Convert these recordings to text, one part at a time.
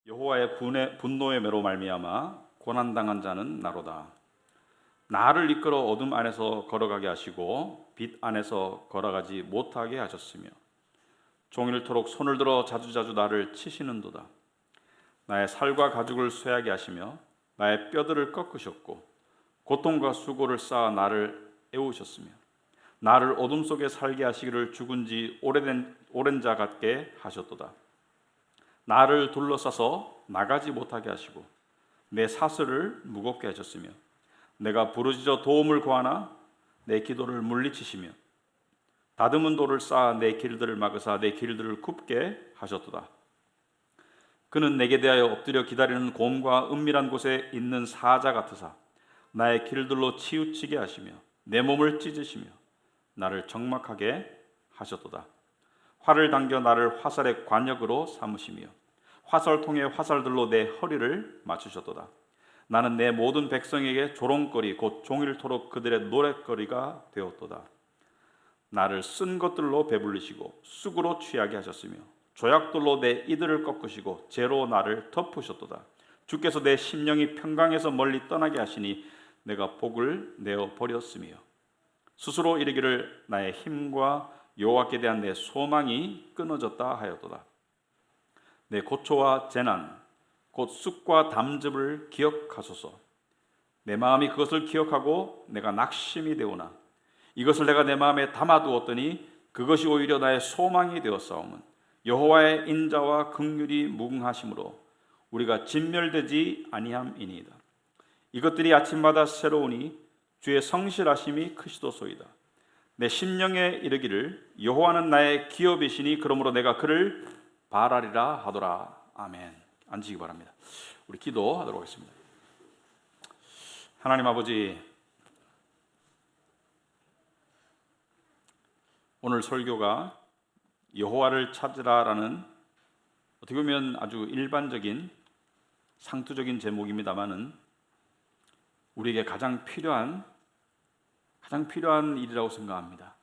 여호와의 분노의 매로 말미암아 고난당한 자는 나로다. 나를 이끌어 어둠 안에서 걸어가게 하시고 빛 안에서 걸어가지 못하게 하셨으며 종일토록 손을 들어 자주자주 나를 치시는도다. 나의 살과 가죽을 쇠하게 하시며 나의 뼈들을 꺾으셨고 고통과 수고를 쌓아 나를 애우셨으며 나를 어둠 속에 살게 하시기를 죽은 지 오랜 자 같게 하셨도다. 나를 둘러싸서 나가지 못하게 하시고 내 사슬을 무겁게 하셨으며 내가 부르짖어 도움을 구하나 내 기도를 물리치시며 다듬은 돌을 쌓아 내 길들을 막으사 내 길들을 굽게 하셨도다. 그는 내게 대하여 엎드려 기다리는 곰과 은밀한 곳에 있는 사자 같으사 나의 길들로 치우치게 하시며 내 몸을 찢으시며 나를 적막하게 하셨도다. 활을 당겨 나를 화살의 관역으로 삼으시며 화살통의 화살들로 내 허리를 맞추셨도다. 나는 내 모든 백성에게 조롱거리 곧 종일토록 그들의 노랫거리가 되었도다. 나를 쓴 것들로 배불리시고 쑥으로 취하게 하셨으며 조약돌로 내 이들을 꺾으시고 재로 나를 덮으셨도다. 주께서 내 심령이 평강에서 멀리 떠나게 하시니 내가 복을 내어 버렸으며 스스로 이르기를 나의 힘과 여호와께 대한 내 소망이 끊어졌다 하였도다. 내 고초와 재난 곧 쑥과 담즙을 기억하소서. 내 마음이 그것을 기억하고 내가 낙심이 되오나 이것을 내가 내 마음에 담아두었더니 그것이 오히려 나의 소망이 되었사오면 여호와의 인자와 긍휼이 무궁하심으로 우리가 진멸되지 아니함이니이다. 이것들이 아침마다 새로우니 주의 성실하심이 크시도소이다. 내 심령에 이르기를 여호와는 나의 기업이시니 그러므로 내가 그를 바라리라 하더라. 아멘. 앉으시기 바랍니다. 우리 기도하도록 하겠습니다. 하나님 아버지, 오늘 설교가 여호와를 찾으라라는 어떻게 보면 아주 일반적인 상투적인 제목입니다만은 우리에게 가장 필요한 일이라고 생각합니다.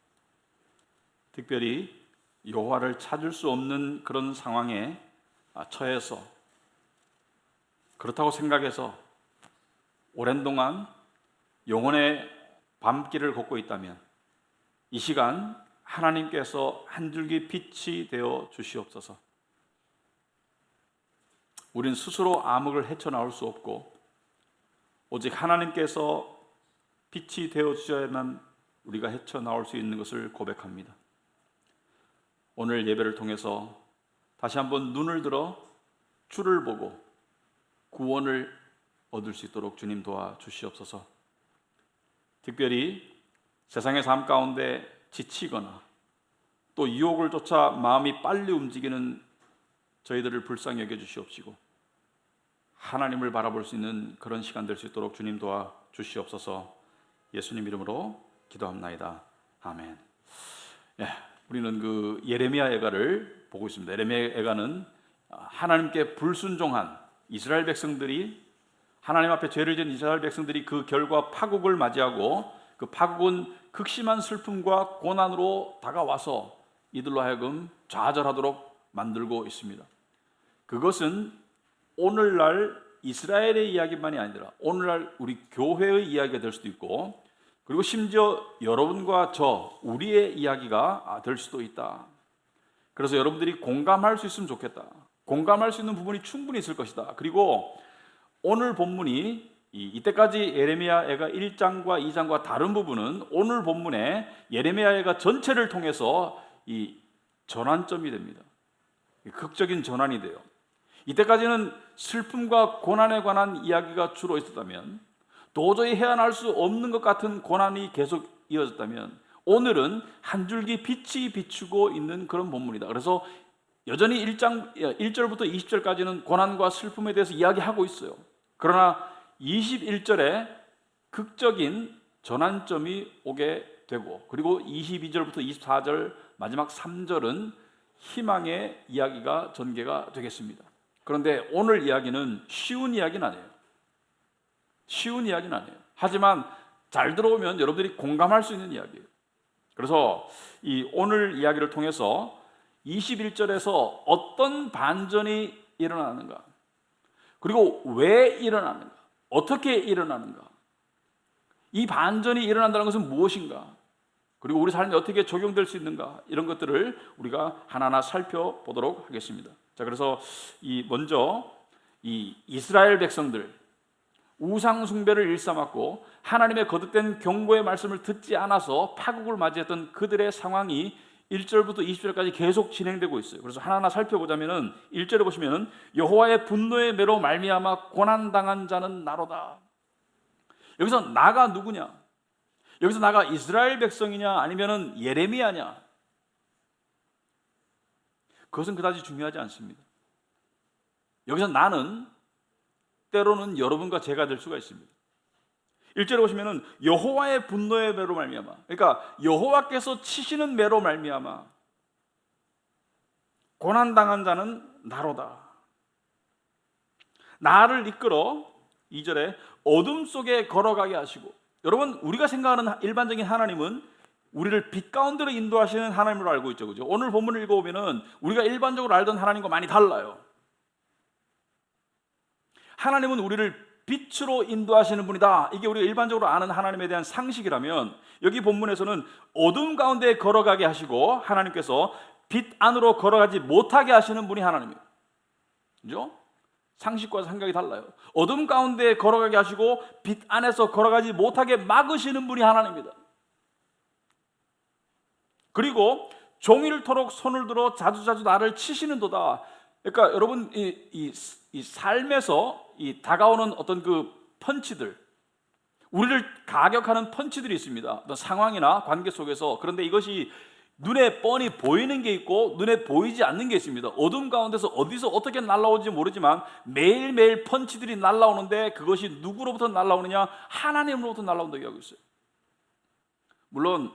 특별히 여호와를 찾을 수 없는 그런 상황에 처해서 그렇다고 생각해서 오랜 동안 영혼의 밤길을 걷고 있다면 이 시간 하나님께서 한 줄기 빛이 되어 주시옵소서. 우린 스스로 암흑을 헤쳐나올 수 없고 오직 하나님께서 빛이 되어 주셔야만 우리가 헤쳐나올 수 있는 것을 고백합니다. 오늘 예배를 통해서 다시 한번 눈을 들어 주를 보고 구원을 얻을 수 있도록 주님 도와주시옵소서. 특별히 세상의 삶 가운데 지치거나 또 유혹을 쫓아 마음이 빨리 움직이는 저희들을 불쌍히 여겨주시옵시고 하나님을 바라볼 수 있는 그런 시간 될 수 있도록 주님 도와주시옵소서. 예수님 이름으로 기도합나이다. 아멘. 우리는 그 예레미야 애가를 보고 있습니다. 예레미야 애가는 하나님께 불순종한 이스라엘 백성들이 하나님 앞에 죄를 지은 이스라엘 백성들이 그 결과 파국을 맞이하고 그 파국은 극심한 슬픔과 고난으로 다가와서 이들로 하여금 좌절하도록 만들고 있습니다. 그것은 오늘날 이스라엘의 이야기만이 아니라 오늘날 우리 교회의 이야기가 될 수도 있고 그리고 심지어 여러분과 저 우리의 이야기가 될 수도 있다. 그래서 여러분들이 공감할 수 있으면 좋겠다. 공감할 수 있는 부분이 충분히 있을 것이다. 그리고 오늘 본문이 이때까지 예레미야애가 1장과 2장과 다른 부분은 오늘 본문에 예레미야애가 전체를 통해서 이 전환점이 됩니다. 극적인 전환이 돼요. 이때까지는 슬픔과 고난에 관한 이야기가 주로 있었다면 도저히 헤어날 수 없는 것 같은 고난이 계속 이어졌다면 오늘은 한 줄기 빛이 비추고 있는 그런 본문이다. 그래서 여전히 1절부터 20절까지는 고난과 슬픔에 대해서 이야기하고 있어요. 그러나 21절에 극적인 전환점이 오게 되고 그리고 22절부터 24절 마지막 3절은 희망의 이야기가 전개가 되겠습니다. 그런데 오늘 이야기는 쉬운 이야기는 아니에요. 쉬운 이야기는 아니에요. 하지만 잘 들어오면 여러분들이 공감할 수 있는 이야기예요. 그래서 이 오늘 이야기를 통해서 21절에서 어떤 반전이 일어나는가, 그리고 왜 일어나는가? 어떻게 일어나는가? 이 반전이 일어난다는 것은 무엇인가? 그리고 우리 삶에 어떻게 적용될 수 있는가? 이런 것들을 우리가 하나하나 살펴보도록 하겠습니다. 자, 그래서 먼저 이 이스라엘 백성들 우상 숭배를 일삼았고 하나님의 거듭된 경고의 말씀을 듣지 않아서 파국을 맞이했던 그들의 상황이 1절부터 20절까지 계속 진행되고 있어요. 그래서 하나하나 살펴보자면은 1절에 보시면은 여호와의 분노의 매로 말미암아 고난당한 자는 나로다. 여기서 나가 누구냐? 여기서 나가 이스라엘 백성이냐 아니면은 예레미야냐? 그것은 그다지 중요하지 않습니다. 여기서 나는 때로는 여러분과 제가 될 수가 있습니다. 1절에 보시면은 여호와의 분노의 매로 말미암아, 그러니까 여호와께서 치시는 매로 말미암아 고난당한 자는 나로다. 나를 이끌어 2절에 어둠 속에 걸어가게 하시고, 여러분 우리가 생각하는 일반적인 하나님은 우리를 빛 가운데로 인도하시는 하나님으로 알고 있죠, 그죠? 오늘 본문을 읽어보면은 우리가 일반적으로 알던 하나님과 많이 달라요. 하나님은 우리를 빛으로 인도하시는 분이다. 이게 우리가 일반적으로 아는 하나님에 대한 상식이라면, 여기 본문에서는 어둠 가운데 걸어가게 하시고 하나님께서 빛 안으로 걸어가지 못하게 하시는 분이 하나님이에요. 그죠? 상식과 생각이 달라요. 어둠 가운데 걸어가게 하시고 빛 안에서 걸어가지 못하게 막으시는 분이 하나님입니다. 그리고 종일토록 손을 들어 자주자주 나를 치시는도다. 그러니까 여러분 이 삶에서 다가오는 어떤 그 펀치들, 우리를 가격하는 펀치들이 있습니다. 어떤 상황이나 관계 속에서. 그런데 이것이 눈에 뻔히 보이는 게 있고 눈에 보이지 않는 게 있습니다. 어둠 가운데서 어디서 어떻게 날아오는지 모르지만 매일매일 펀치들이 날아오는데 그것이 누구로부터 날아오느냐? 하나님으로부터 날아온다고 얘기하고 있어요. 물론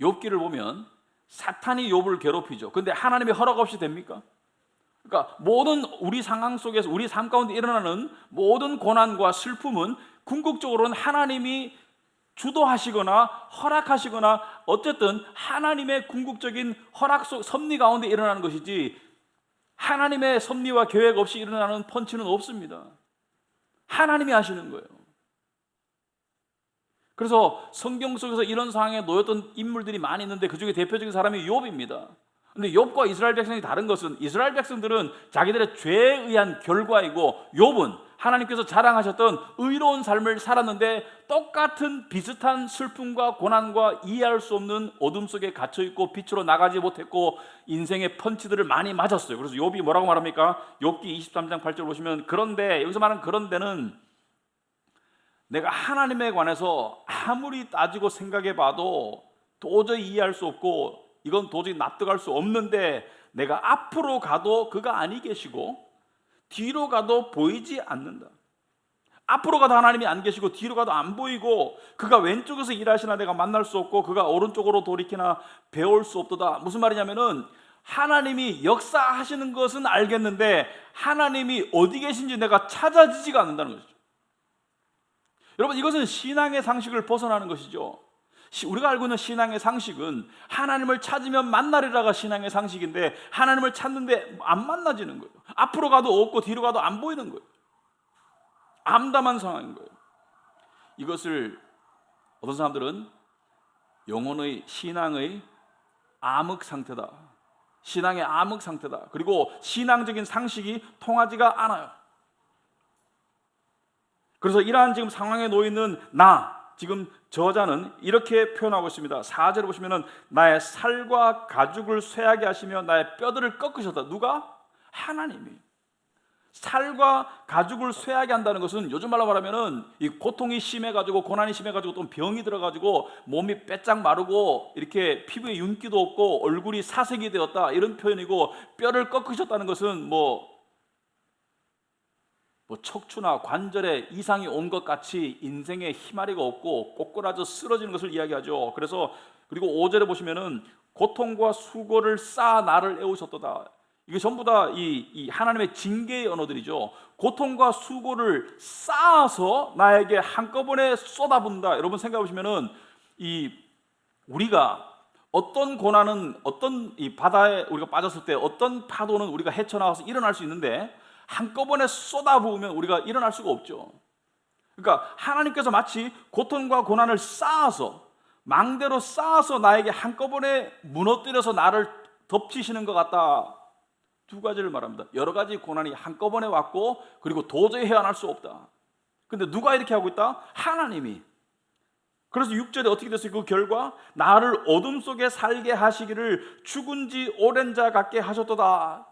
욥기를 보면 사탄이 욥을 괴롭히죠. 그런데 하나님의 허락 없이 됩니까? 그러니까 모든 우리 상황 속에서 우리 삶 가운데 일어나는 모든 고난과 슬픔은 궁극적으로는 하나님이 주도하시거나 허락하시거나 어쨌든 하나님의 궁극적인 허락 속 섭리 가운데 일어나는 것이지, 하나님의 섭리와 계획 없이 일어나는 펀치는 없습니다. 하나님이 하시는 거예요. 그래서 성경 속에서 이런 상황에 놓였던 인물들이 많이 있는데 그 중에 대표적인 사람이 욥입니다. 근데 욥과 이스라엘 백성이 다른 것은, 이스라엘 백성들은 자기들의 죄에 의한 결과이고 욥은 하나님께서 자랑하셨던 의로운 삶을 살았는데 똑같은 비슷한 슬픔과 고난과 이해할 수 없는 어둠 속에 갇혀있고 빛으로 나가지 못했고 인생의 펀치들을 많이 맞았어요. 그래서 욥이 뭐라고 말합니까? 욥기 23장 8절 보시면, 그런데 여기서 말하는 그런데는 내가 하나님에 관해서 아무리 따지고 생각해 봐도 도저히 이해할 수 없고 이건 도저히 납득할 수 없는데, 내가 앞으로 가도 그가 아니 계시고 뒤로 가도 보이지 않는다. 앞으로 가도 하나님이 안 계시고 뒤로 가도 안 보이고 그가 왼쪽에서 일하시나 내가 만날 수 없고 그가 오른쪽으로 돌이키나 배울 수 없도다. 무슨 말이냐면은 하나님이 역사하시는 것은 알겠는데 하나님이 어디 계신지 내가 찾아지지가 않는다는 것이죠. 여러분, 이것은 신앙의 상식을 벗어나는 것이죠. 우리가 알고 있는 신앙의 상식은 하나님을 찾으면 만나리라가 신앙의 상식인데 하나님을 찾는데 안 만나지는 거예요. 앞으로 가도 없고 뒤로 가도 안 보이는 거예요. 암담한 상황인 거예요. 이것을 어떤 사람들은 영혼의 신앙의 암흑 상태다, 신앙의 암흑 상태다, 그리고 신앙적인 상식이 통하지가 않아요. 그래서 이러한 지금 상황에 놓여있는 지금 저자는 이렇게 표현하고 있습니다. 4절에 보시면은 나의 살과 가죽을 쇠하게 하시며 나의 뼈들을 꺾으셨다. 누가? 하나님이. 살과 가죽을 쇠하게 한다는 것은 요즘 말로 말하면은 이 고통이 심해가지고 고난이 심해가지고 또 병이 들어가지고 몸이 빼짝 마르고 이렇게 피부에 윤기도 없고 얼굴이 사색이 되었다, 이런 표현이고, 뼈를 꺾으셨다는 것은 뭐 척추나 관절에 이상이 온 것 같이 인생에 희마리가 없고 꼬꾸라져 쓰러지는 것을 이야기하죠. 그래서 그리고 5절에 보시면은 고통과 수고를 쌓아 나를 애우셨도다. 이게 전부 다 이 하나님의 징계의 언어들이죠. 고통과 수고를 쌓아서 나에게 한꺼번에 쏟아붓는다. 여러분 생각해 보시면은 우리가 어떤 고난은 어떤 이 바다에 우리가 빠졌을 때 어떤 파도는 우리가 헤쳐나와서 일어날 수 있는데 한꺼번에 쏟아부으면 우리가 일어날 수가 없죠. 그러니까 하나님께서 마치 고통과 고난을 쌓아서 망대로 쌓아서 나에게 한꺼번에 무너뜨려서 나를 덮치시는 것 같다. 두 가지를 말합니다. 여러 가지 고난이 한꺼번에 왔고 그리고 도저히 헤어날 수 없다. 근데 누가 이렇게 하고 있다? 하나님이. 그래서 6절에 어떻게 됐어요? 그 결과 나를 어둠 속에 살게 하시기를 죽은 지 오랜 자 같게 하셨도다.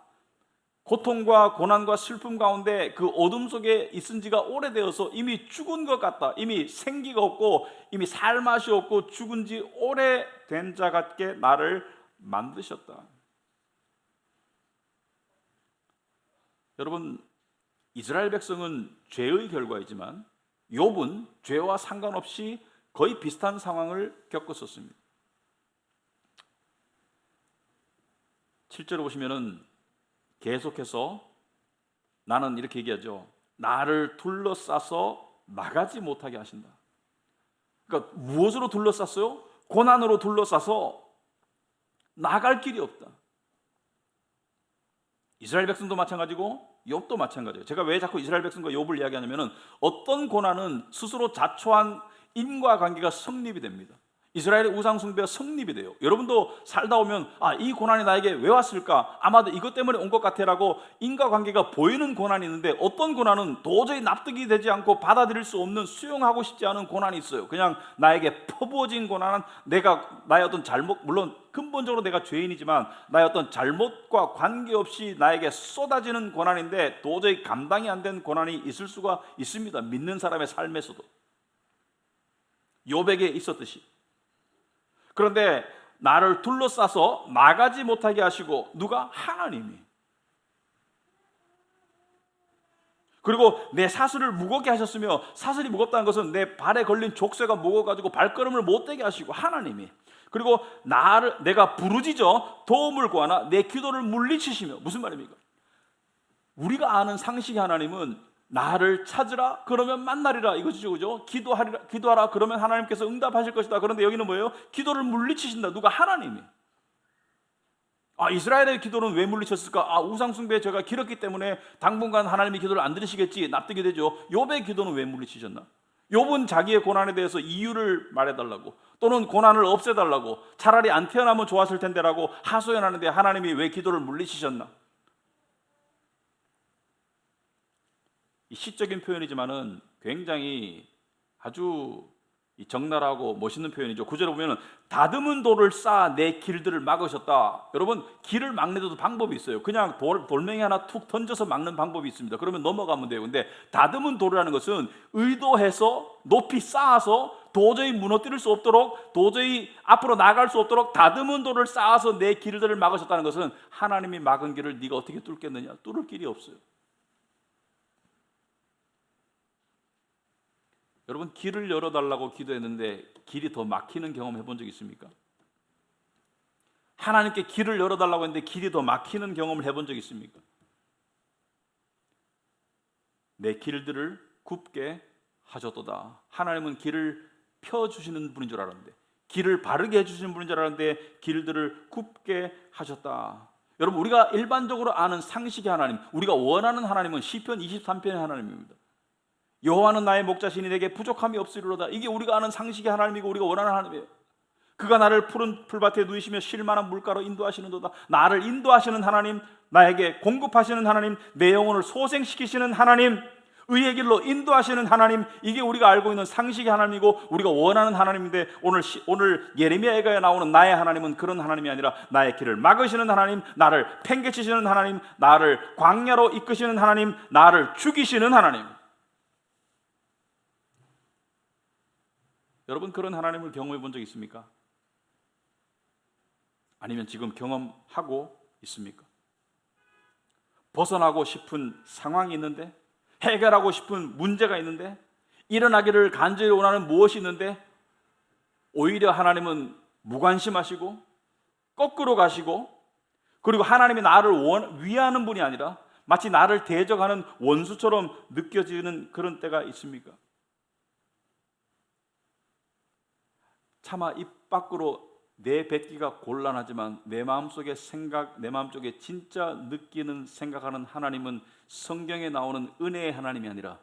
고통과 고난과 슬픔 가운데 그 어둠 속에 있은 지가 오래되어서 이미 죽은 것 같다. 이미 생기가 없고 이미 살 맛이 없고 죽은 지 오래된 자 같게 나를 만드셨다. 여러분, 이스라엘 백성은 죄의 결과이지만 욥은 죄와 상관없이 거의 비슷한 상황을 겪었었습니다. 7절을 보시면은 계속해서 나는 이렇게 얘기하죠. 나를 둘러싸서 나가지 못하게 하신다. 그러니까 무엇으로 둘러쌌어요? 고난으로 둘러싸서 나갈 길이 없다. 이스라엘 백성도 마찬가지고 욥도 마찬가지예요. 제가 왜 자꾸 이스라엘 백성과 욥을 이야기하냐면은 어떤 고난은 스스로 자초한 인과관계가 성립이 됩니다. 이스라엘의 우상 숭배가 성립이 돼요. 여러분도 살다 오면 이 고난이 나에게 왜 왔을까? 아마도 이것 때문에 온 것 같아라고 인과관계가 보이는 고난이 있는데 어떤 고난은 도저히 납득이 되지 않고 받아들일 수 없는 수용하고 싶지 않은 고난이 있어요. 그냥 나에게 퍼부어진 고난은 나의 어떤 잘못, 물론 근본적으로 내가 죄인이지만 나의 어떤 잘못과 관계없이 나에게 쏟아지는 고난인데 도저히 감당이 안 된 고난이 있을 수가 있습니다. 믿는 사람의 삶에서도. 욥에게 있었듯이. 그런데 나를 둘러싸서 나가지 못하게 하시고 누가? 하나님이. 그리고 내 사슬을 무겁게 하셨으며 사슬이 무겁다는 것은 내 발에 걸린 족쇄가 무거워가지고 발걸음을 못되게 하시고 하나님이. 그리고 내가 부르짖어 도움을 구하나 내 기도를 물리치시며. 무슨 말입니까? 우리가 아는 상식의 하나님은 나를 찾으라 그러면 만나리라 이것이죠, 그죠? 기도하라 그러면 하나님께서 응답하실 것이다. 그런데 여기는 뭐예요? 기도를 물리치신다. 누가? 하나님이. 이스라엘의 기도는 왜 물리쳤을까? 우상숭배의 죄가 길었기 때문에 당분간 하나님이 기도를 안 들으시겠지. 납득이 되죠. 욥의 기도는 왜 물리치셨나? 욥은 자기의 고난에 대해서 이유를 말해달라고, 또는 고난을 없애달라고, 차라리 안 태어나면 좋았을 텐데라고 하소연하는데 하나님이 왜 기도를 물리치셨나? 시적인 표현이지만은 굉장히 아주 적나라하고 멋있는 표현이죠. 9절에 보면은 다듬은 돌을 쌓아 내 길들을 막으셨다. 여러분, 길을 막는 데도 방법이 있어요. 그냥 돌멩이 하나 툭 던져서 막는 방법이 있습니다. 그러면 넘어가면 돼요. 근데 다듬은 돌이라는 것은 의도해서 높이 쌓아서 도저히 무너뜨릴 수 없도록, 도저히 앞으로 나갈 수 없도록 다듬은 돌을 쌓아서 내 길들을 막으셨다는 것은 하나님이 막은 길을 네가 어떻게 뚫겠느냐? 뚫을 길이 없어요. 여러분, 길을 열어달라고 기도했는데 길이 더 막히는 경험 해본 적 있습니까? 하나님께 길을 열어달라고 했는데 길이 더 막히는 경험을 해본 적 있습니까? 내 길들을 굽게 하셨도다. 하나님은 길을 펴주시는 분인 줄 알았는데, 길을 바르게 해주시는 분인 줄 알았는데 길들을 굽게 하셨다. 여러분, 우리가 일반적으로 아는 상식의 하나님, 우리가 원하는 하나님은 시편 23편의 하나님입니다. 여호와는 나의 목자시니 내게 부족함이 없으리로다. 이게 우리가 아는 상식의 하나님이고 우리가 원하는 하나님이에요. 그가 나를 푸른 풀밭에 누이시며 쉴만한 물가로 인도하시는도다. 나를 인도하시는 하나님, 나에게 공급하시는 하나님, 내 영혼을 소생시키시는 하나님, 의의 길로 인도하시는 하나님, 이게 우리가 알고 있는 상식의 하나님이고 우리가 원하는 하나님인데 오늘 예레미야에 나오는 나의 하나님은 그런 하나님이 아니라 나의 길을 막으시는 하나님, 나를 팽개치시는 하나님, 나를 광야로 이끄시는 하나님, 나를 죽이시는 하나님. 여러분, 그런 하나님을 경험해 본 적 있습니까? 아니면 지금 경험하고 있습니까? 벗어나고 싶은 상황이 있는데, 해결하고 싶은 문제가 있는데, 일어나기를 간절히 원하는 무엇이 있는데 오히려 하나님은 무관심하시고 거꾸로 가시고, 그리고 하나님이 나를 위하는 분이 아니라 마치 나를 대적하는 원수처럼 느껴지는 그런 때가 있습니까? 차마 입 밖으로 내 뱉기가 곤란하지만 내 마음속에 내 마음속에 진짜 느끼는 생각하는 하나님은 성경에 나오는 은혜의 하나님이 아니라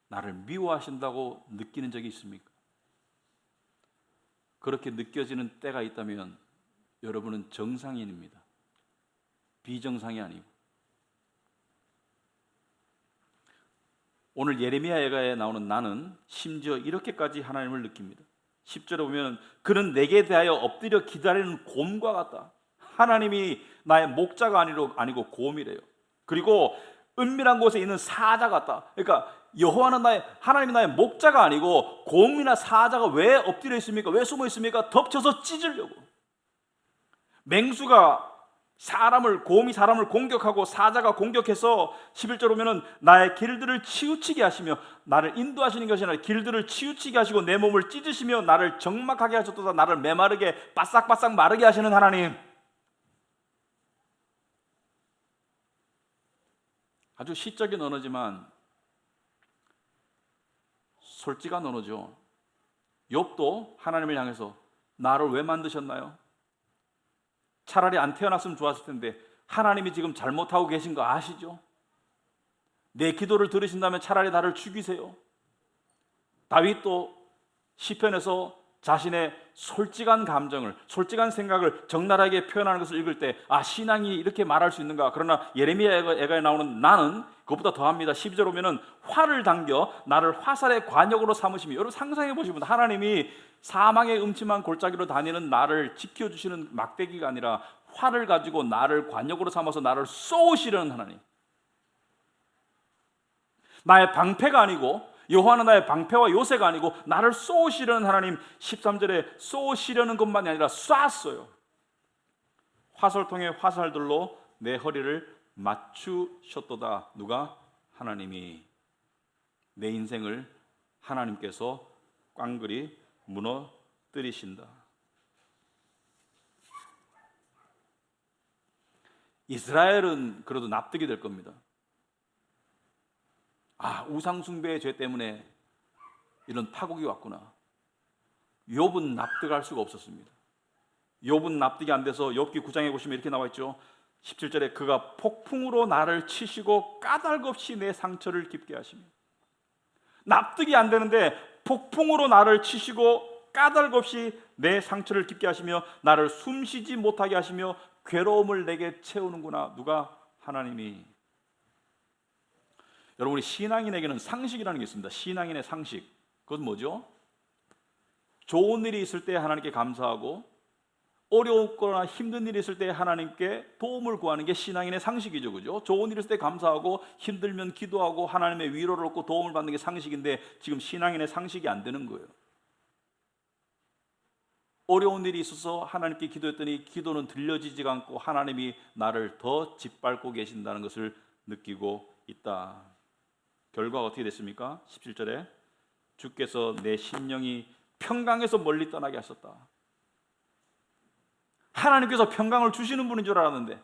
나를 미워하신다고 느끼는 적이 있습니까? 그렇게 느껴지는 때가 있다면 여러분은 정상인입니다. 비정상이 아니고. 오늘 예레미야 예가에 나오는 나는 심지어 이렇게까지 하나님을 느낍니다. 10절에 보면 그는 내게 대하여 엎드려 기다리는 곰과 같다. 하나님이 나의 목자가 아니고 곰이래요. 그리고 은밀한 곳에 있는 사자 같다. 그러니까 여호와는 하나님이 나의 목자가 아니고 곰이나 사자가 왜 엎드려 있습니까? 왜 숨어 있습니까? 덮쳐서 찢으려고. 맹수가 곰이 사람을 공격하고 사자가 공격해서 11절 보면은 나의 길들을 치우치게 하시며 나를 인도하시는 것이 아니라 길들을 치우치게 하시고 내 몸을 찢으시며 나를 적막하게 하셨도다. 나를 메마르게 바싹바싹 마르게 하시는 하나님. 아주 시적인 언어지만 솔직한 언어죠. 욥도 하나님을 향해서 나를 왜 만드셨나요? 차라리 안 태어났으면 좋았을 텐데 하나님이 지금 잘못하고 계신 거 아시죠? 내 기도를 들으신다면 차라리 나를 죽이세요. 다윗도 시편에서 자신의 솔직한 감정을, 솔직한 생각을 적나라하게 표현하는 것을 읽을 때 신앙이 이렇게 말할 수 있는가? 그러나 예레미야 예가에 나오는 나는 그것보다 더합니다. 12절 오면은 화를 당겨 나를 화살의 관역으로 삼으시며, 여러분 상상해 보시면 하나님이 사망의 음침한 골짜기로 다니는 나를 지켜주시는 막대기가 아니라 활을 가지고 나를 관역으로 삼아서 나를 쏘시려는 하나님. 나의 방패가 아니고, 여호와는 나의 방패와 요새가 아니고 나를 쏘시려는 하나님. 13절에 쏘시려는 것만이 아니라 쐈어요. 화살통의 화살들로 내 허리를 맞추셨도다. 누가? 하나님이. 내 인생을 하나님께서 꽝그리 무너뜨리신다. 이스라엘은 그래도 납득이 될 겁니다. 우상숭배의 죄 때문에 이런 파국이 왔구나. 욥은 납득할 수가 없었습니다. 욥은 납득이 안 돼서 욥기 9장에 보시면 이렇게 나와 있죠. 17절에 그가 폭풍으로 나를 치시고 까닭없이 내 상처를 깊게 하시며. 납득이 안 되는데 폭풍으로 나를 치시고 까닭없이 내 상처를 깊게 하시며 나를 숨쉬지 못하게 하시며 괴로움을 내게 채우는구나. 누가? 하나님이. 여러분, 우리 신앙인에게는 상식이라는 게 있습니다. 신앙인의 상식. 그건 뭐죠? 좋은 일이 있을 때 하나님께 감사하고 어렵거나 힘든 일이 있을 때 하나님께 도움을 구하는 게 신앙인의 상식이죠. 그죠? 좋은 일이 있을 때 감사하고 힘들면 기도하고 하나님의 위로를 얻고 도움을 받는 게 상식인데 지금 신앙인의 상식이 안 되는 거예요. 어려운 일이 있어서 하나님께 기도했더니 기도는 들려지지가 않고 하나님이 나를 더 짓밟고 계신다는 것을 느끼고 있다. 결과가 어떻게 됐습니까? 17절에 주께서 내 심령이 평강에서 멀리 떠나게 하셨다. 하나님께서 평강을 주시는 분인 줄 알았는데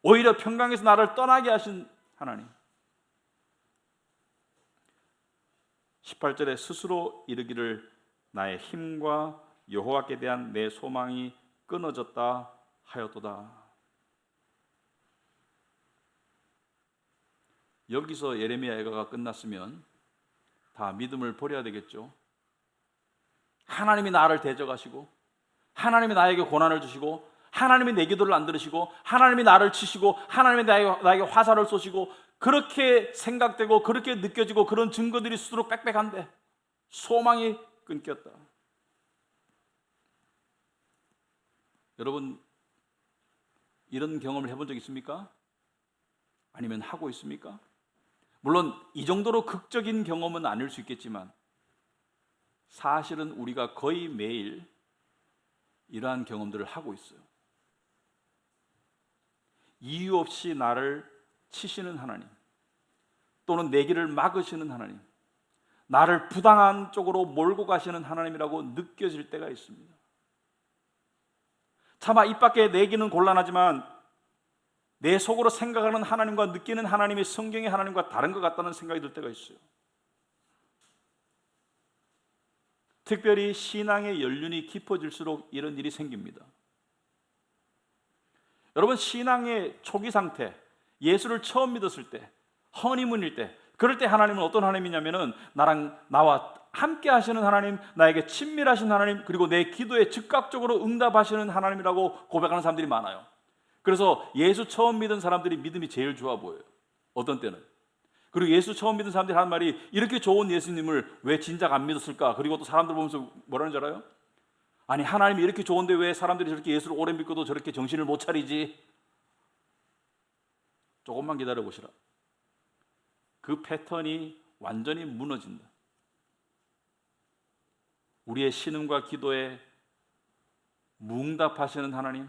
오히려 평강에서 나를 떠나게 하신 하나님. 18절에 스스로 이르기를 나의 힘과 여호와께 대한 내 소망이 끊어졌다 하였도다. 여기서 예레미야 예가가 끝났으면 다 믿음을 버려야 되겠죠. 하나님이 나를 대적하시고 하나님이 나에게 고난을 주시고 하나님이 내 기도를 안 들으시고 하나님이 나를 치시고 하나님이 나에게 화살을 쏘시고 그렇게 생각되고 그렇게 느껴지고 그런 증거들이 수두룩 빽빽한데 소망이 끊겼다. 여러분, 이런 경험을 해본 적 있습니까? 아니면 하고 있습니까? 물론 이 정도로 극적인 경험은 아닐 수 있겠지만 사실은 우리가 거의 매일 이러한 경험들을 하고 있어요. 이유 없이 나를 치시는 하나님, 또는 내 길을 막으시는 하나님, 나를 부당한 쪽으로 몰고 가시는 하나님이라고 느껴질 때가 있습니다. 차마 입 밖에 내기는 곤란하지만 내 속으로 생각하는 하나님과 느끼는 하나님이 성경의 하나님과 다른 것 같다는 생각이 들 때가 있어요. 특별히 신앙의 연륜이 깊어질수록 이런 일이 생깁니다. 여러분, 신앙의 초기 상태, 예수를 처음 믿었을 때, 허니문일 때, 그럴 때 하나님은 어떤 하나님이냐면은 나와 함께 하시는 하나님, 나에게 친밀하신 하나님, 그리고 내 기도에 즉각적으로 응답하시는 하나님이라고 고백하는 사람들이 많아요. 그래서 예수 처음 믿은 사람들이 믿음이 제일 좋아 보여요. 어떤 때는. 그리고 예수 처음 믿은 사람들이 하는 말이, 이렇게 좋은 예수님을 왜 진작 안 믿었을까? 그리고 또 사람들 보면서 뭐라는 줄 알아요? 아니, 하나님이 이렇게 좋은데 왜 사람들이 저렇게 예수를 오래 믿고도 저렇게 정신을 못 차리지? 조금만 기다려 보시라. 그 패턴이 완전히 무너진다. 우리의 신음과 기도에 무응답하시는 하나님,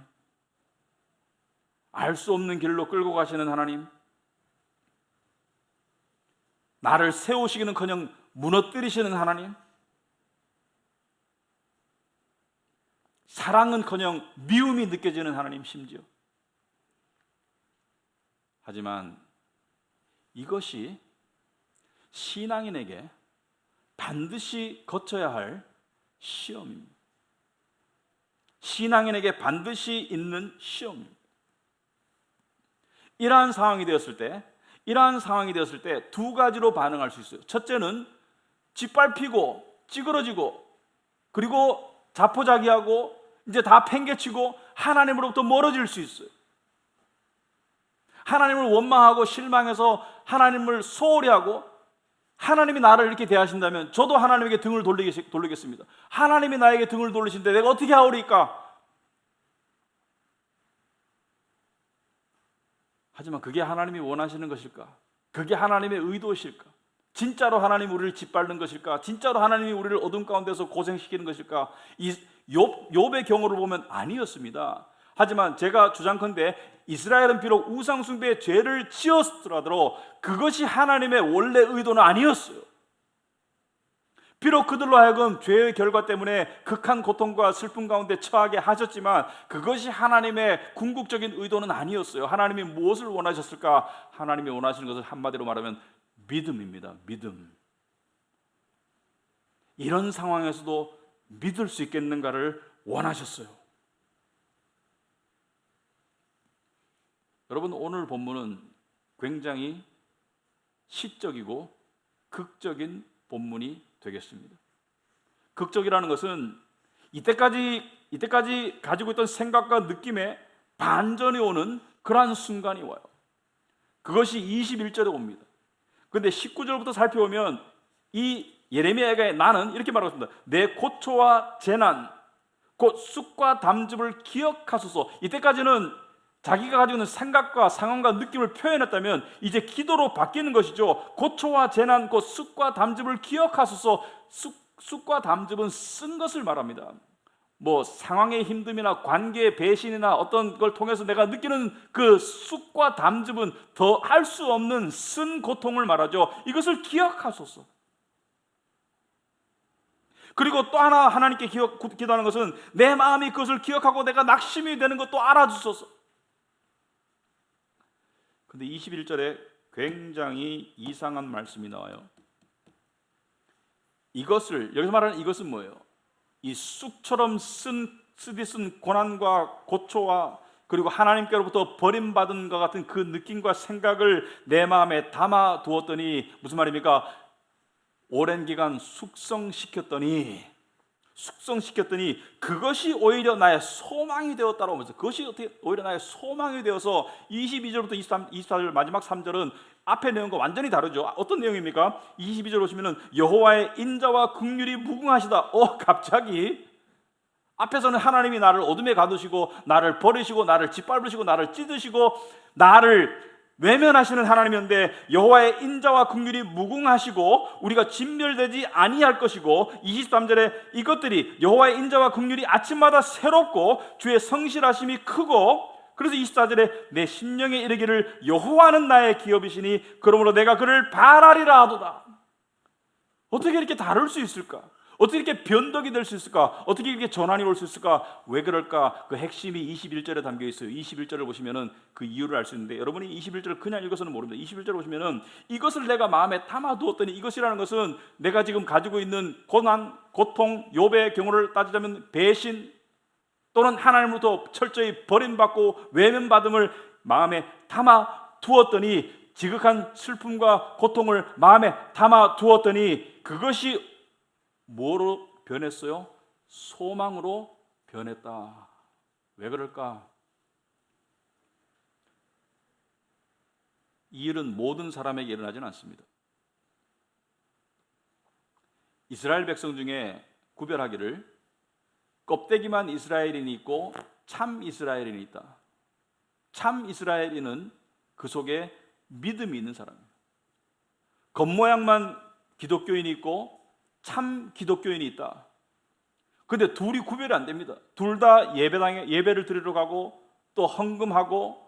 알 수 없는 길로 끌고 가시는 하나님, 나를 세우시기는커녕 무너뜨리시는 하나님, 사랑은커녕 미움이 느껴지는 하나님, 심지어. 하지만 이것이 신앙인에게 반드시 거쳐야 할 시험입니다. 신앙인에게 반드시 있는 시험입니다. 이러한 상황이 되었을 때 두 가지로 반응할 수 있어요. 첫째는 짓밟히고 찌그러지고 그리고 자포자기하고 이제 다 팽개치고 하나님으로부터 멀어질 수 있어요. 하나님을 원망하고 실망해서 하나님을 소홀히 하고, 하나님이 나를 이렇게 대하신다면 저도 하나님에게 등을 돌리겠습니다. 하나님이 나에게 등을 돌리신데 내가 어떻게 하오리까? 하지만 그게 하나님이 원하시는 것일까? 그게 하나님의 의도실까? 진짜로 하나님이 우리를 짓밟는 것일까? 진짜로 하나님이 우리를 어둠 가운데서 고생시키는 것일까? 이 욥의 경우를 보면 아니었습니다. 하지만 제가 주장컨대 이스라엘은 비록 우상숭배의 죄를 지었더라도 그것이 하나님의 원래 의도는 아니었어요. 비록 그들로 하여금 죄의 결과 때문에 극한 고통과 슬픔 가운데 처하게 하셨지만 그것이 하나님의 궁극적인 의도는 아니었어요. 하나님이 무엇을 원하셨을까? 하나님이 원하시는 것을 한마디로 말하면 믿음입니다. 믿음. 이런 상황에서도 믿을 수 있겠는가를 원하셨어요. 여러분, 오늘 본문은 굉장히 시적이고 극적인 본문이 되겠습니다. 극적이라는 것은 이때까지 가지고 있던 생각과 느낌에 반전이 오는 그러한 순간이 와요. 그것이 21절에 옵니다. 그런데 19절부터 살펴보면 이 예레미야가 나는 이렇게 말하고 있습니다. 내 고초와 재난 곧 쑥과 담즙을 기억하소서. 이때까지는 자기가 가지고 있는 생각과 상황과 느낌을 표현했다면 이제 기도로 바뀌는 것이죠. 고초와 재난 곧 쑥과 담즙을 기억하소서. 쑥과 담즙은 쓴 것을 말합니다. 뭐 상황의 힘듦이나 관계의 배신이나 어떤 걸 통해서 내가 느끼는 그 쑥과 담즙은 더 할 수 없는 쓴 고통을 말하죠. 이것을 기억하소서. 그리고 또 하나 하나님께 기도하는 것은 내 마음이 그것을 기억하고 내가 낙심이 되는 것도 알아주소서. 근데 21절에 굉장히 이상한 말씀이 나와요. 여기서 말하는 이것은 뭐예요? 이 쑥처럼 쓰디쓴 고난과 고초와 그리고 하나님께로부터 버림받은 것 같은 그 느낌과 생각을 내 마음에 담아 두었더니 무슨 말입니까? 오랜 기간 숙성시켰더니 그것이 오히려 나의 소망이 되었다고 하면서, 그것이 어떻게 오히려 나의 소망이 되어서 22절부터 24절 마지막 3절은 앞의 내용과 완전히 다르죠. 어떤 내용입니까? 22절 보시면은 여호와의 인자와 긍휼이 무궁하시다. 갑자기 앞에서는 하나님이 나를 어둠에 가두시고 나를 버리시고 나를 짓밟으시고 나를 찢으시고 나를 외면하시는 하나님이었는데 여호와의 인자와 긍휼이 무궁하시고 우리가 진멸되지 아니할 것이고, 23절에 이것들이 여호와의 인자와 긍휼이 아침마다 새롭고 주의 성실하심이 크고, 그래서 24절에 내 심령에 이르기를 여호와는 나의 기업이시니 그러므로 내가 그를 바라리라 하도다. 어떻게 이렇게 다를 수 있을까? 어떻게 이렇게 변덕이 될 수 있을까? 어떻게 이렇게 전환이 올 수 있을까? 왜 그럴까? 그 핵심이 21절에 담겨 있어요. 21절을 보시면은 그 이유를 알 수 있는데, 여러분이 21절을 그냥 읽어서는 모릅니다. 21절 보시면은 이것을 내가 마음에 담아두었더니, 이것이라는 것은 내가 지금 가지고 있는 고난, 고통, 욥의 경우를 따지자면 배신 또는 하나님으로부터 철저히 버림받고 외면받음을 마음에 담아두었더니, 지극한 슬픔과 고통을 마음에 담아두었더니 그것이 뭐로 변했어요? 소망으로 변했다. 왜 그럴까? 이 일은 모든 사람에게 일어나지는 않습니다. 이스라엘 백성 중에 구별하기를 껍데기만 이스라엘인이 있고 참 이스라엘인이 있다. 참 이스라엘인은 그 속에 믿음이 있는 사람입니다. 겉모양만 기독교인이 있고 참 기독교인이 있다. 근데 둘이 구별이 안 됩니다. 둘 다 예배를 드리러 가고 또 헌금하고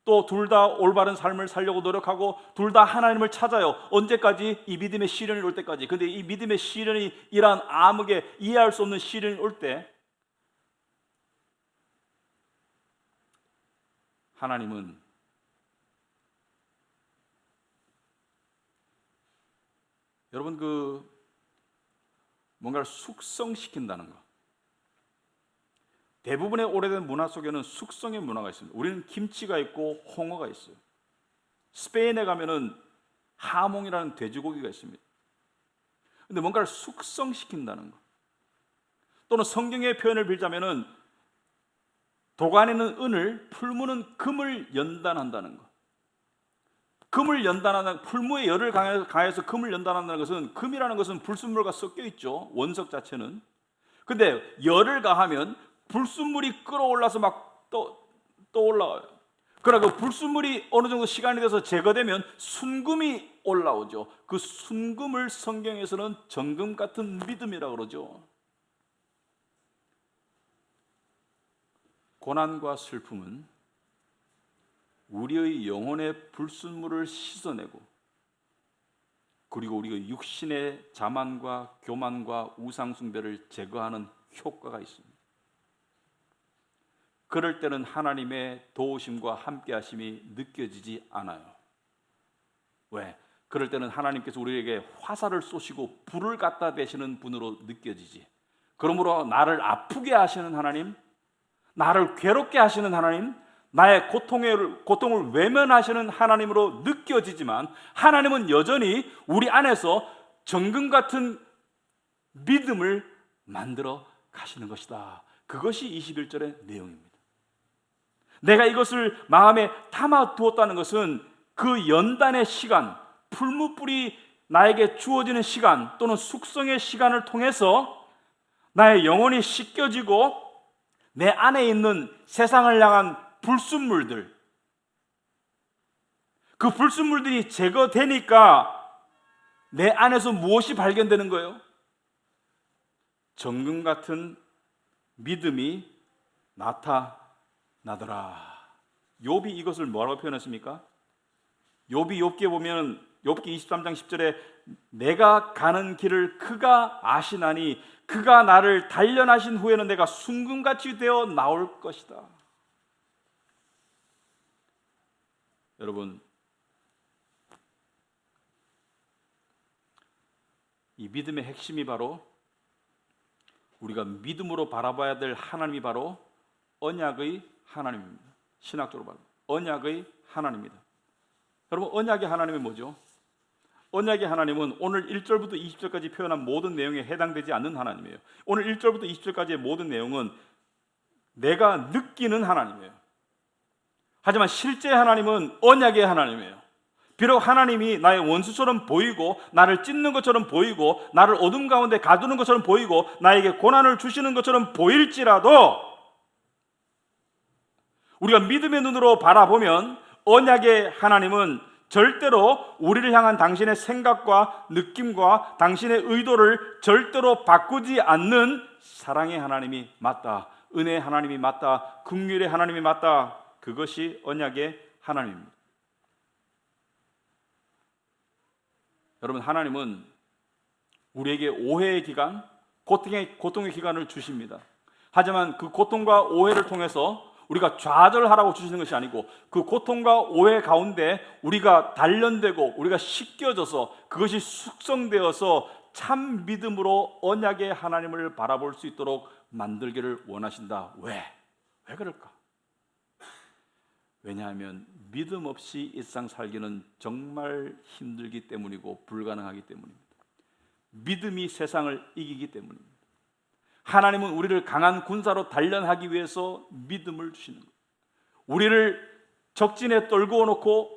또 둘 다 올바른 삶을 살려고 노력하고 둘 다 하나님을 찾아요. 언제까지? 이 믿음의 시련이 올 때까지. 근데 이 믿음의 시련이 이러한 암흑에 이해할 수 없는 시련이 올 때 하나님은 여러분 뭔가를 숙성시킨다는 거. 대부분의 오래된 문화 속에는 숙성의 문화가 있습니다. 우리는 김치가 있고 홍어가 있어요. 스페인에 가면은 하몽이라는 돼지고기가 있습니다. 근데 뭔가를 숙성시킨다는 거. 또는 성경의 표현을 빌자면은 도가니는 은을, 풀무는 금을 연단한다는 거. 금을 연단하는, 풀무의 열을 가해서 금을 연단한다는 것은, 금이라는 것은 불순물과 섞여 있죠. 원석 자체는. 근데 열을 가하면 불순물이 끌어올라서 막 또 올라와요. 그러나 그 불순물이 어느 정도 시간이 돼서 제거되면 순금이 올라오죠. 그 순금을 성경에서는 정금 같은 믿음이라고 그러죠. 고난과 슬픔은 우리의 영혼의 불순물을 씻어내고, 그리고 우리의 육신의 자만과 교만과 우상숭배를 제거하는 효과가 있습니다. 그럴 때는 하나님의 도우심과 함께하심이 느껴지지 않아요. 왜? 그럴 때는 하나님께서 우리에게 화살을 쏘시고 불을 갖다 대시는 분으로 느껴지지. 그러므로 나를 아프게 하시는 하나님, 나를 괴롭게 하시는 하나님, 나의 고통을 외면하시는 하나님으로 느껴지지만, 하나님은 여전히 우리 안에서 정금 같은 믿음을 만들어 가시는 것이다. 그것이 21절의 내용입니다. 내가 이것을 마음에 담아두었다는 것은 그 연단의 시간, 풀무불이 나에게 주어지는 시간 또는 숙성의 시간을 통해서 나의 영혼이 씻겨지고 내 안에 있는 세상을 향한 불순물들, 그 불순물들이 제거되니까 내 안에서 무엇이 발견되는 거예요? 정금 같은 믿음이 나타나더라. 욥이 이것을 뭐라고 표현했습니까? 욥기에 보면 욥기 23장 10절에 내가 가는 길을 그가 아시나니 그가 나를 단련하신 후에는 내가 순금같이 되어 나올 것이다. 여러분, 이 믿음의 핵심이 바로, 우리가 믿음으로 바라봐야 될 하나님이 바로 언약의 하나님입니다. 신학적으로 말하면 언약의 하나님입니다. 여러분, 언약의 하나님이 뭐죠? 언약의 하나님은 오늘 1절부터 20절까지 표현한 모든 내용에 해당되지 않는 하나님이에요. 오늘 1절부터 20절까지의 모든 내용은 내가 느끼는 하나님이에요. 하지만 실제 하나님은 언약의 하나님이에요. 비록 하나님이 나의 원수처럼 보이고 나를 찢는 것처럼 보이고 나를 어둠 가운데 가두는 것처럼 보이고 나에게 고난을 주시는 것처럼 보일지라도, 우리가 믿음의 눈으로 바라보면 언약의 하나님은 절대로 우리를 향한 당신의 생각과 느낌과 당신의 의도를 절대로 바꾸지 않는 사랑의 하나님이 맞다. 은혜의 하나님이 맞다. 긍휼의 하나님이 맞다. 그것이 언약의 하나님입니다. 여러분, 하나님은 우리에게 오해의 기간 고통의 기간을 주십니다. 하지만 그 고통과 오해를 통해서 우리가 좌절하라고 주시는 것이 아니고 그 고통과 오해 가운데 우리가 단련되고 우리가 씻겨져서 그것이 숙성되어서 참 믿음으로 언약의 하나님을 바라볼 수 있도록 만들기를 원하신다. 왜 그럴까? 왜냐하면 믿음 없이 일상 살기는 정말 힘들기 때문이고 불가능하기 때문입니다. 믿음이 세상을 이기기 때문입니다. 하나님은 우리를 강한 군사로 단련하기 위해서 믿음을 주시는 거예요. 우리를 적진에 떨구어 놓고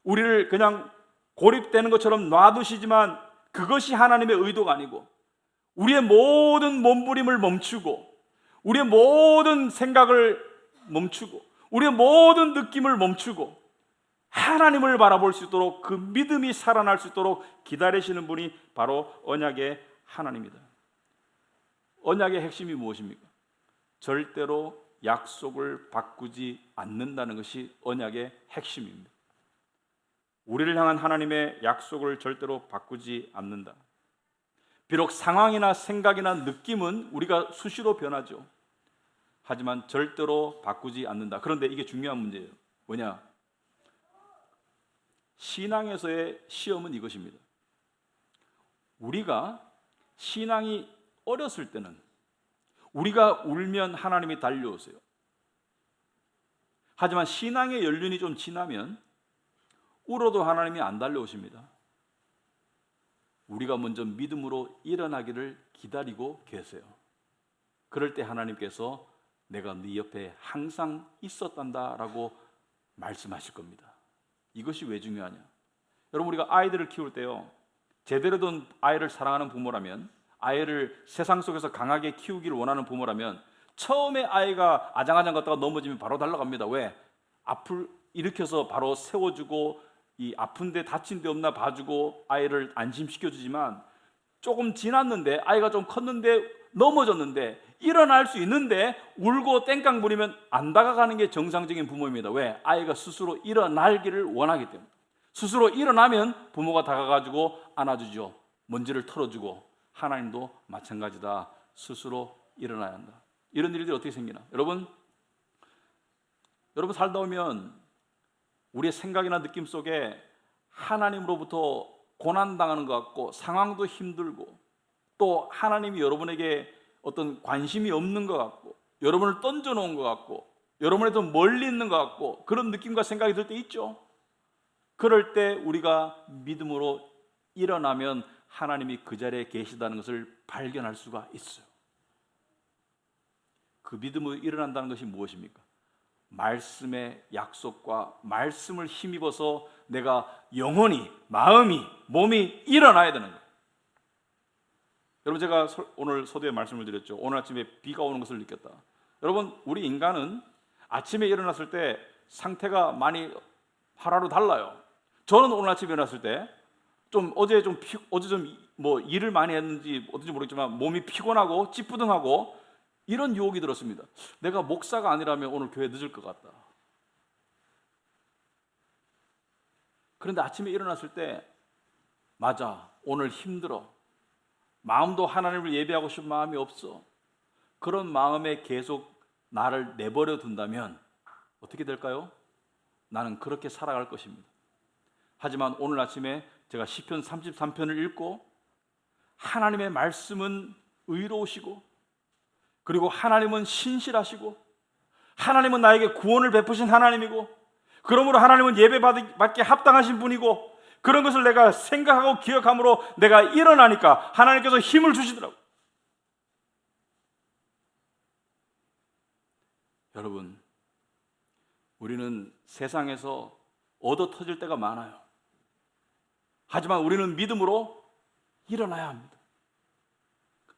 우리를 그냥 고립되는 것처럼 놔두시지만 그것이 하나님의 의도가 아니고 우리의 모든 몸부림을 멈추고 우리의 모든 생각을 멈추고 우리의 모든 느낌을 멈추고 하나님을 바라볼 수 있도록 그 믿음이 살아날 수 있도록 기다리시는 분이 바로 언약의 하나님이다. 언약의 핵심이 무엇입니까? 절대로 약속을 바꾸지 않는다는 것이 언약의 핵심입니다. 우리를 향한 하나님의 약속을 절대로 바꾸지 않는다. 비록 상황이나 생각이나 느낌은 우리가 수시로 변하죠. 하지만 절대로 바꾸지 않는다. 그런데 이게 중요한 문제예요. 뭐냐? 신앙에서의 시험은 이것입니다. 우리가 신앙이 어렸을 때는 우리가 울면 하나님이 달려오세요. 하지만 신앙의 연륜이 좀 지나면 울어도 하나님이 안 달려오십니다. 우리가 먼저 믿음으로 일어나기를 기다리고 계세요. 그럴 때 하나님께서 내가 네 옆에 항상 있었단다라고 말씀하실 겁니다. 이것이 왜 중요하냐? 여러분, 우리가 아이들을 키울 때요, 제대로 된 아이를 사랑하는 부모라면, 아이를 세상 속에서 강하게 키우기를 원하는 부모라면 처음에 아이가 아장아장 걷다가 넘어지면 바로 달려갑니다. 왜? 앞을 일으켜서 바로 세워주고 이 아픈데 다친 데 없나 봐주고 아이를 안심시켜주지만 조금 지났는데 아이가 좀 컸는데 넘어졌는데 일어날 수 있는데 울고 땡깡 부리면 안 다가가는 게 정상적인 부모입니다. 왜? 아이가 스스로 일어나기를 원하기 때문에. 스스로 일어나면 부모가 다가가지고 안아주죠. 먼지를 털어주고. 하나님도 마찬가지다. 스스로 일어나야 한다. 이런 일들이 어떻게 생기나? 여러분 살다 보면 우리의 생각이나 느낌 속에 하나님으로부터 고난당하는 것 같고 상황도 힘들고 또 하나님이 여러분에게 어떤 관심이 없는 것 같고 여러분을 던져놓은 것 같고 여러분에서 멀리 있는 것 같고 그런 느낌과 생각이 들 때 있죠. 그럴 때 우리가 믿음으로 일어나면 하나님이 그 자리에 계시다는 것을 발견할 수가 있어요. 그 믿음으로 일어난다는 것이 무엇입니까? 말씀의 약속과 말씀을 힘입어서 내가 영혼이, 마음이, 몸이 일어나야 되는 거예요. 여러분, 제가 오늘 서두에 말씀을 드렸죠. 오늘 아침에 비가 오는 것을 느꼈다. 여러분, 우리 인간은 아침에 일어났을 때 상태가 많이 하루하루 달라요. 저는 오늘 아침에 일어났을 때 어제 좀 일을 많이 했는지 어떤지 모르겠지만 몸이 피곤하고 찌뿌둥하고 이런 유혹이 들었습니다. 내가 목사가 아니라면 오늘 교회 늦을 것 같다. 그런데 아침에 일어났을 때 맞아, 오늘 힘들어. 마음도 하나님을 예배하고 싶은 마음이 없어. 그런 마음에 계속 나를 내버려 둔다면 어떻게 될까요? 나는 그렇게 살아갈 것입니다. 하지만 오늘 아침에 제가 시편 33편을 읽고 하나님의 말씀은 의로우시고 그리고 하나님은 신실하시고 하나님은 나에게 구원을 베푸신 하나님이고 그러므로 하나님은 예배받기에 합당하신 분이고 그런 것을 내가 생각하고 기억함으로 내가 일어나니까 하나님께서 힘을 주시더라고요. 여러분, 우리는 세상에서 얻어 터질 때가 많아요. 하지만 우리는 믿음으로 일어나야 합니다.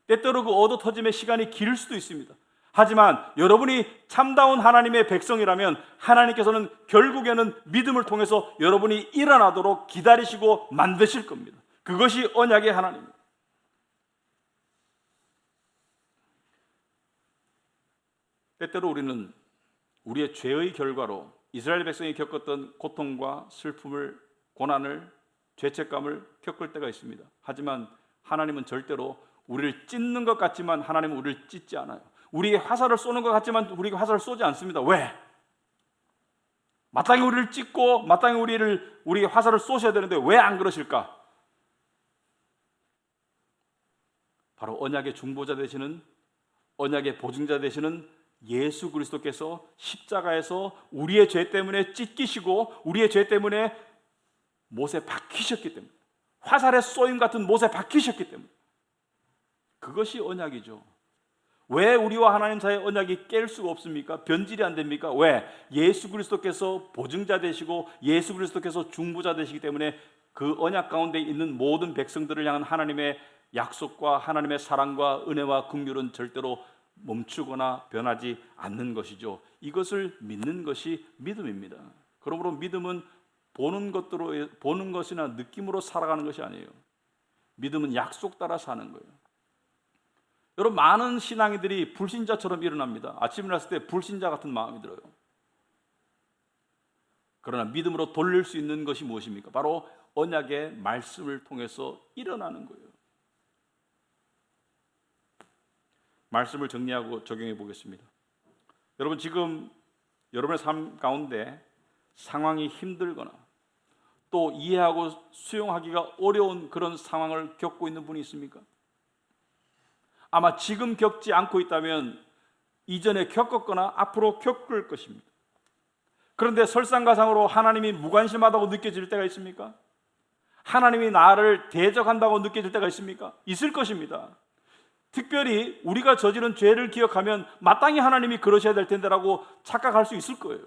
때때로 그 얻어 터짐의 시간이 길 수도 있습니다. 하지만 여러분이 참다운 하나님의 백성이라면 하나님께서는 결국에는 믿음을 통해서 여러분이 일어나도록 기다리시고 만드실 겁니다. 그것이 언약의 하나님입니다. 때때로 우리는 우리의 죄의 결과로 이스라엘 백성이 겪었던 고통과 슬픔을, 고난을, 죄책감을 겪을 때가 있습니다. 하지만 하나님은 절대로 우리를 찢는 것 같지만 하나님은 우리를 찢지 않아요. 우리에게 화살을 쏘는 것 같지만 우리에게 화살을 쏘지 않습니다. 왜? 마땅히 우리를 찢고 마땅히 우리에게 화살을 쏘셔야 되는데 왜 안 그러실까? 바로 언약의 중보자 되시는, 언약의 보증자 되시는 예수 그리스도께서 십자가에서 우리의 죄 때문에 찢기시고 우리의 죄 때문에 못에 박히셨기 때문에, 화살의 쏘임 같은 못에 박히셨기 때문에, 그것이 언약이죠. 왜 우리와 하나님 사이의 언약이 깰 수가 없습니까? 변질이 안 됩니까? 왜? 예수 그리스도께서 보증자 되시고 예수 그리스도께서 중보자 되시기 때문에 그 언약 가운데 있는 모든 백성들을 향한 하나님의 약속과 하나님의 사랑과 은혜와 긍휼은 절대로 멈추거나 변하지 않는 것이죠. 이것을 믿는 것이 믿음입니다. 그러므로 믿음은 보는 것이나 느낌으로 살아가는 것이 아니에요. 믿음은 약속 따라 사는 거예요. 여러분, 많은 신앙이들이 불신자처럼 일어납니다. 아침에 일어났을 때 불신자 같은 마음이 들어요. 그러나 믿음으로 돌릴 수 있는 것이 무엇입니까? 바로 언약의 말씀을 통해서 일어나는 거예요. 말씀을 정리하고 적용해 보겠습니다. 여러분, 지금 여러분의 삶 가운데 상황이 힘들거나 또 이해하고 수용하기가 어려운 그런 상황을 겪고 있는 분이 있습니까? 아마 지금 겪지 않고 있다면 이전에 겪었거나 앞으로 겪을 것입니다. 그런데 설상가상으로 하나님이 무관심하다고 느껴질 때가 있습니까? 하나님이 나를 대적한다고 느껴질 때가 있습니까? 있을 것입니다. 특별히 우리가 저지른 죄를 기억하면 마땅히 하나님이 그러셔야 될 텐데라고 착각할 수 있을 거예요.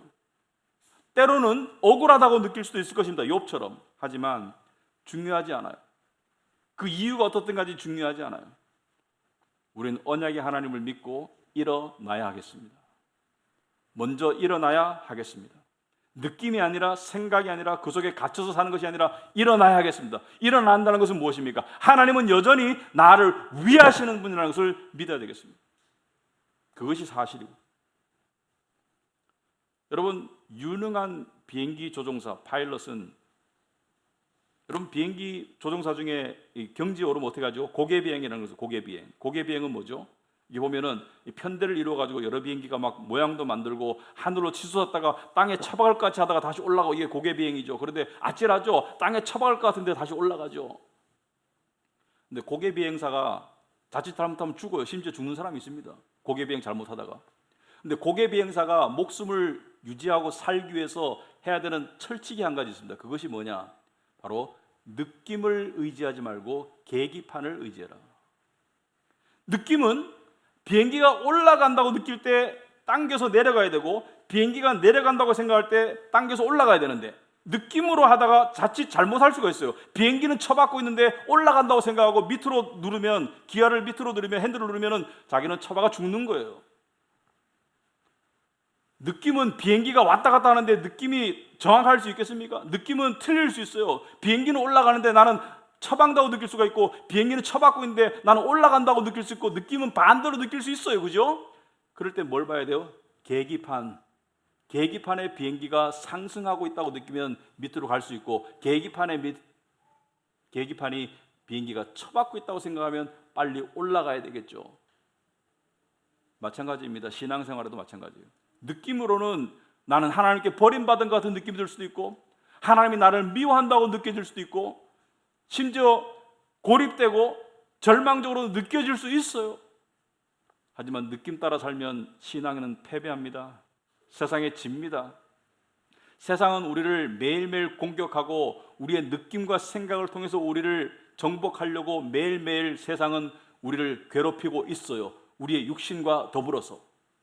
때로는 억울하다고 느낄 수도 있을 것입니다. 욥처럼. 하지만 중요하지 않아요. 그 이유가 어떻든 간에 중요하지 않아요. 우리는 언약의 하나님을 믿고 일어나야 하겠습니다. 먼저 일어나야 하겠습니다. 느낌이 아니라 생각이 아니라 그 속에 갇혀서 사는 것이 아니라 일어나야 하겠습니다. 일어난다는 것은 무엇입니까? 하나님은 여전히 나를 위하시는 분이라는 것을 믿어야 되겠습니다. 그것이 사실이고, 여러분, 유능한 비행기 조종사 파일럿은, 여러분, 비행기 조종사 중에 경지 오르면 어떻게 하죠? 고개비행이라는 것은 고개비행. 고개비행은 뭐죠? 이게 보면은 편대를 이루어 가지고 여러 비행기가 막 모양도 만들고 하늘로 치솟았다가 땅에 처박을 것 같이 하다가 다시 올라가고, 이게 고개비행이죠. 그런데 아찔하죠. 땅에 처박을 것 같은데 다시 올라가죠. 근데 고개비행사가 자칫 잘못하면 죽어요. 심지어 죽는 사람이 있습니다. 고개비행 잘못하다가. 근데 고개비행사가 목숨을 유지하고 살기 위해서 해야 되는 철칙이 한 가지 있습니다. 그것이 뭐냐? 바로 느낌을 의지하지 말고 계기판을 의지해라. 느낌은 비행기가 올라간다고 느낄 때 당겨서 내려가야 되고, 비행기가 내려간다고 생각할 때 당겨서 올라가야 되는데, 느낌으로 하다가 자칫 잘못할 수가 있어요. 비행기는 쳐박고 있는데 올라간다고 생각하고 밑으로 누르면, 기아를 밑으로 누르면, 핸들을 누르면 자기는 쳐박아 죽는 거예요. 느낌은 비행기가 왔다 갔다 하는데 느낌이 정확할 수 있겠습니까? 느낌은 틀릴 수 있어요. 비행기는 올라가는데 나는 처박다고 느낄 수가 있고, 비행기는 처박고 있는데 나는 올라간다고 느낄 수 있고, 느낌은 반대로 느낄 수 있어요. 그죠? 그럴 때 뭘 봐야 돼요? 계기판. 계기판에 비행기가 상승하고 있다고 느끼면 밑으로 갈 수 있고, 계기판이 비행기가 처박고 있다고 생각하면 빨리 올라가야 되겠죠. 마찬가지입니다. 신앙생활에도 마찬가지예요. 느낌으로는 나는 하나님께 버림받은 것 같은 느낌이 들 수도 있고, 하나님이 나를 미워한다고 느껴질 수도 있고, 심지어 고립되고 절망적으로 느껴질 수 있어요. 하지만 느낌 따라 살면 신앙은 패배합니다. 세상에 집니다. 세상은 우리를 매일매일 공격하고 우리의 느낌과 생각을 통해서 우리를 정복하려고 매일매일 세상은 우리를 괴롭히고 있어요. 우리의 육신과 더불어서.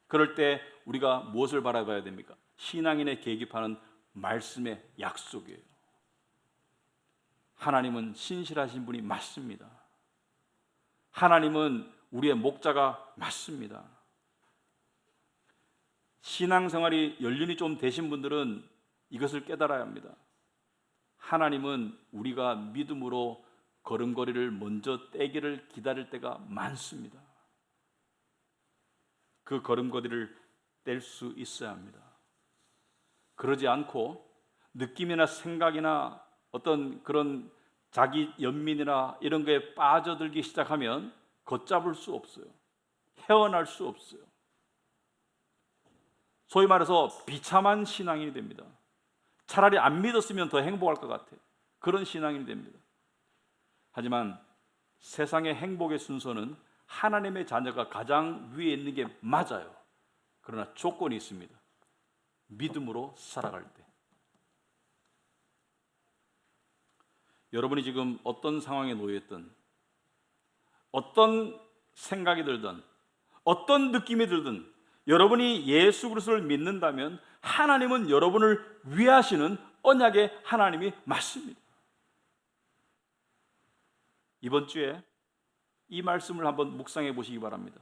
그럴 때 우리가 무엇을 바라봐야 됩니까? 신앙인의 계기판은 말씀의 약속이에요. 하나님은 신실하신 분이 맞습니다. 하나님은 우리의 목자가 맞습니다. 신앙생활이 연륜이 좀 되신 분들은 이것을 깨달아야 합니다. 하나님은 우리가 믿음으로 걸음걸이를 먼저 떼기를 기다릴 때가 많습니다. 그 걸음걸이를 뗄 수 있어야 합니다. 그러지 않고 느낌이나 생각이나 어떤 그런 자기 연민이나 이런 거에 빠져들기 시작하면 걷잡을 수 없어요. 헤어날 수 없어요. 소위 말해서 비참한 신앙인이 됩니다. 차라리 안 믿었으면 더 행복할 것 같아. 그런 신앙인이 됩니다. 하지만 세상의 행복의 순서는 하나님의 자녀가 가장 위에 있는 게 맞아요. 그러나 조건이 있습니다. 믿음으로 살아갈 때. 여러분이 지금 어떤 상황에 놓여있든, 어떤 생각이 들든, 어떤 느낌이 들든, 여러분이 예수 그리스도를 믿는다면 하나님은 여러분을 위하시는 언약의 하나님이 맞습니다. 이번 주에 이 말씀을 한번 묵상해 보시기 바랍니다.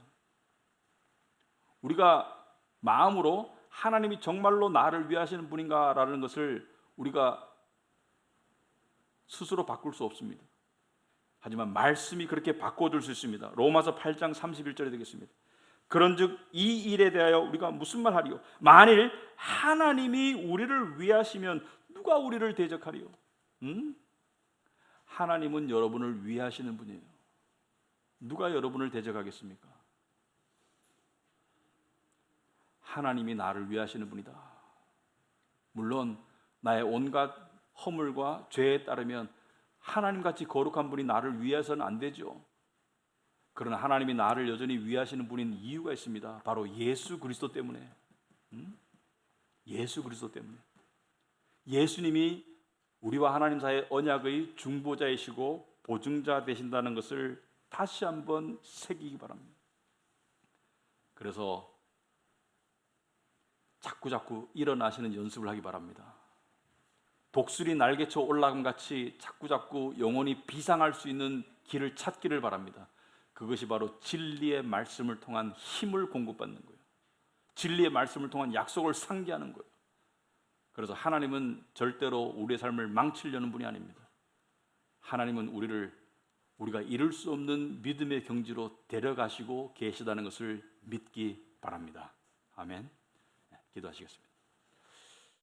우리가 마음으로 하나님이 정말로 나를 위하시는 분인가라는 것을 우리가 스스로 바꿀 수 없습니다. 하지만 말씀이 그렇게 바꿔줄 수 있습니다. 로마서 8장 31절에 되겠습니다. 그런즉 이 일에 대하여 우리가 무슨 말하리요? 만일 하나님이 우리를 위하시면 누가 우리를 대적하리요? 하나님은 여러분을 위하시는 분이에요. 누가 여러분을 대적하겠습니까? 하나님이 나를 위하시는 분이다. 물론 나의 온갖 허물과 죄에 따르면 하나님같이 거룩한 분이 나를 위해서는 안 되죠. 그러나 하나님이 나를 여전히 위하시는 분인 이유가 있습니다. 바로 예수 그리스도 때문에. 예수 그리스도 때문에. 예수님이 우리와 하나님 사이의 언약의 중보자이시고 보증자 되신다는 것을 다시 한번 새기기 바랍니다. 그래서 자꾸자꾸 일어나시는 연습을 하기 바랍니다. 독수리 날개쳐 올라감 같이 자꾸자꾸 영혼이 비상할 수 있는 길을 찾기를 바랍니다. 그것이 바로 진리의 말씀을 통한 힘을 공급받는 거예요. 진리의 말씀을 통한 약속을 상기하는 거예요. 그래서 하나님은 절대로 우리의 삶을 망치려는 분이 아닙니다. 하나님은 우리가 이룰 수 없는 믿음의 경지로 데려가시고 계시다는 것을 믿기 바랍니다. 아멘. 기도하시겠습니다.